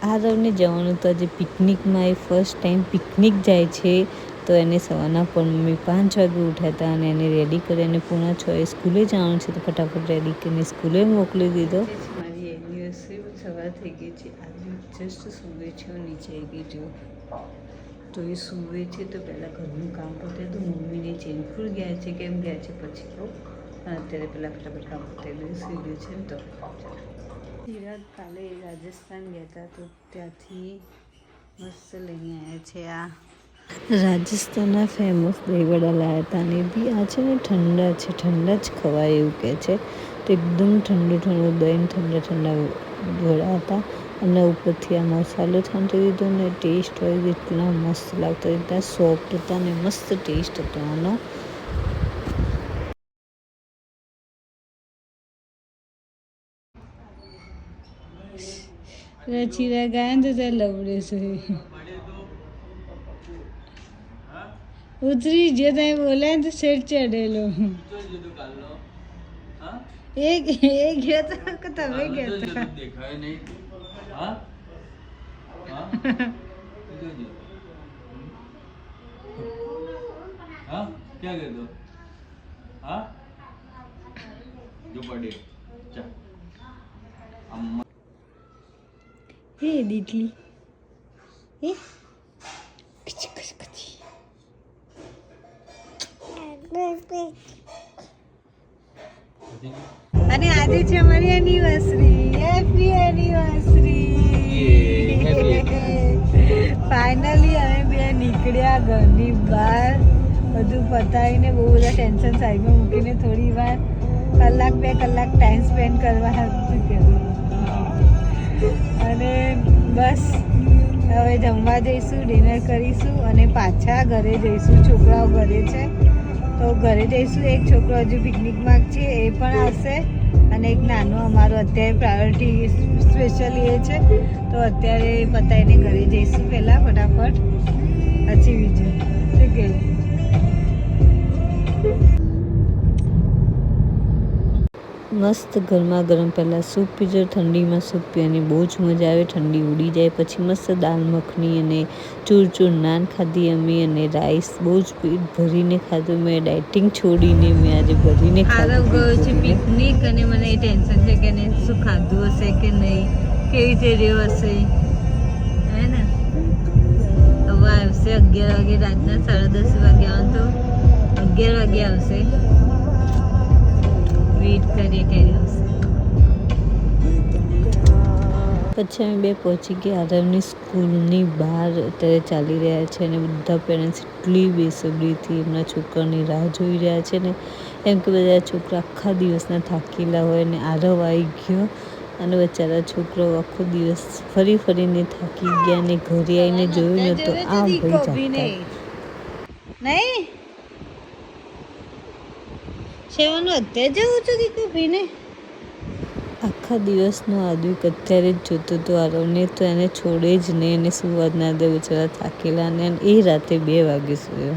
આરવને જવાનું તો આજે પિકનિકમાં એ ફર્સ્ટ ટાઈમ પિકનિક જાય છે. તો એને સવારના પણ મમ્મી 5 વાગે ઉઠ્યા હતા અને એને રેડી કરીને પૂણા 6 સ્કૂલે જવાનું છે. તો ફટાફટ રેડી કરીને સ્કૂલે મોકલી દીધો. મારી એનિવર્સરી સવાર થઈ ગઈ છે. આજે જસ્ટ સૂવે છે, નીચે આવી ગઈ જો. તો એ સૂવે છે તો પહેલાં ઘરનું કામ પતાવી દઉં. મમ્મીને ચેનફૂલ ગયા છે, કેમ ગયા છે પછી કહું. અત્યારે પહેલાં ફટાફટ કામ પતાવી દઉં. સૂઈ ગયું છે ને તો હીરા કાલે રાજસ્થાન ગયા હતા તો ત્યાંથી મસ્ત લઈને આવ્યા છે. આ રાજસ્થાનના ફેમસ દહીંવડા લાવ્યા હતા અને એ બી આ છે ને ઠંડા છે, ઠંડા જ ખવાય એવું કહે છે. તો એકદમ ઠંડુ ઠંડુ દહીં, ઠંડા ઠંડા વડા હતા અને ઉપરથી આ મસાલો છાંટી દીધો ને ટેસ્ટ વાઇઝ એટલા મસ્ત લાગતા, એટલા સોફ્ટ હતા ને મસ્ત ટેસ્ટ હતો આનો. રચીરા ગાય તો ત્યાં લવડે છે. ઉતરી જે તમે બોલ્યા તો શેઠ ચડેલો. એક ગયો તો કે તમે ગયા હતા. દેખાય નહીં. હા હા ક્યાં ગયો તો? હા જો પડે ચા હે દીકલી હે કચ કચ કચ. અને આજે છે અમારી એનિવર્સરી. Happy anniversary. ફાઇનલી અમે બે નીકળ્યા ઘરની બહાર. બધું પતાવીને બહુ બધા ટેન્શન સાઈડમાં મૂકીને થોડી વાર કલાક 2 કલાક ટાઈમ સ્પેન્ડ કરવા હતું કર્યું. અને બસ હવે જમવા જઈશું, ડિનર કરીશું અને પાછા ઘરે જઈશું. છોકરાઓ ઘરે છે તો ઘરે જઈશું. એક છોકરો હજુ પિકનિકમાં છે, એ પણ આવશે અને એક નાનો અમારો અત્યારે પ્રાયોરિટી સ્પેશિયલી એ છે તો અત્યારે પતાવીને ઘરે જઈશું પહેલાં ફટાફટ, પછી બીજું શું કે. મસ્ત ગરમા ગરમ પહેલાં સૂપ પીજો. ઠંડીમાં સૂપ પીવાની બહુ જ મજા આવે, ઠંડી ઉડી જાય. પછી મસ્ત દાલ મખની અને ચૂરચૂર નાન ખાધી અમે અને રાઈસ બહુ જ પેટ ભરીને ખાધું. મેં ડાયટિંગ છોડીને મેં આજે ભરીને ખાધું. આરવ ગયો છે પિકનિક અને મને એ ટેન્શન છે કે એને શું ખાધું હશે કે નહીં, કેવી રીતે રહ્યો હશે, હે ને. હવે આવશે 11 વાગે, રાતના 10:30 વાગે આવે તો 11 વાગે આવશે. વેઇટ કરીએ ક્યારે આવશે. પછી અમે બે પહોંચી ગયા આરવની સ્કૂલની બહાર. અત્યારે ચાલી રહ્યા છે અને બધા પેરેન્ટ્સ એટલી બેસબરીથી એમના છોકરાની રાહ જોઈ રહ્યા છે ને, એમ કે બધા છોકરા આખા દિવસના થાકેલા હોય ને આરવ આવી ગયો અને બચારા છોકરાઓ આખો દિવસ ફરી ફરીને થાકી ગયા અને ઘરે આવીને જોયું ને તો આ ભાઈ નહીં સેવાનું અત્યારે જવું છું દીકરો ભાઈને. આખા દિવસનો આદિક અત્યારે જ જોતો હતો આરવને, તો એને છોડે જ નહીં, એને સુવા જ ના દે. બિચારા થાકેલા ને એ રાતે 2 વાગે સુયો.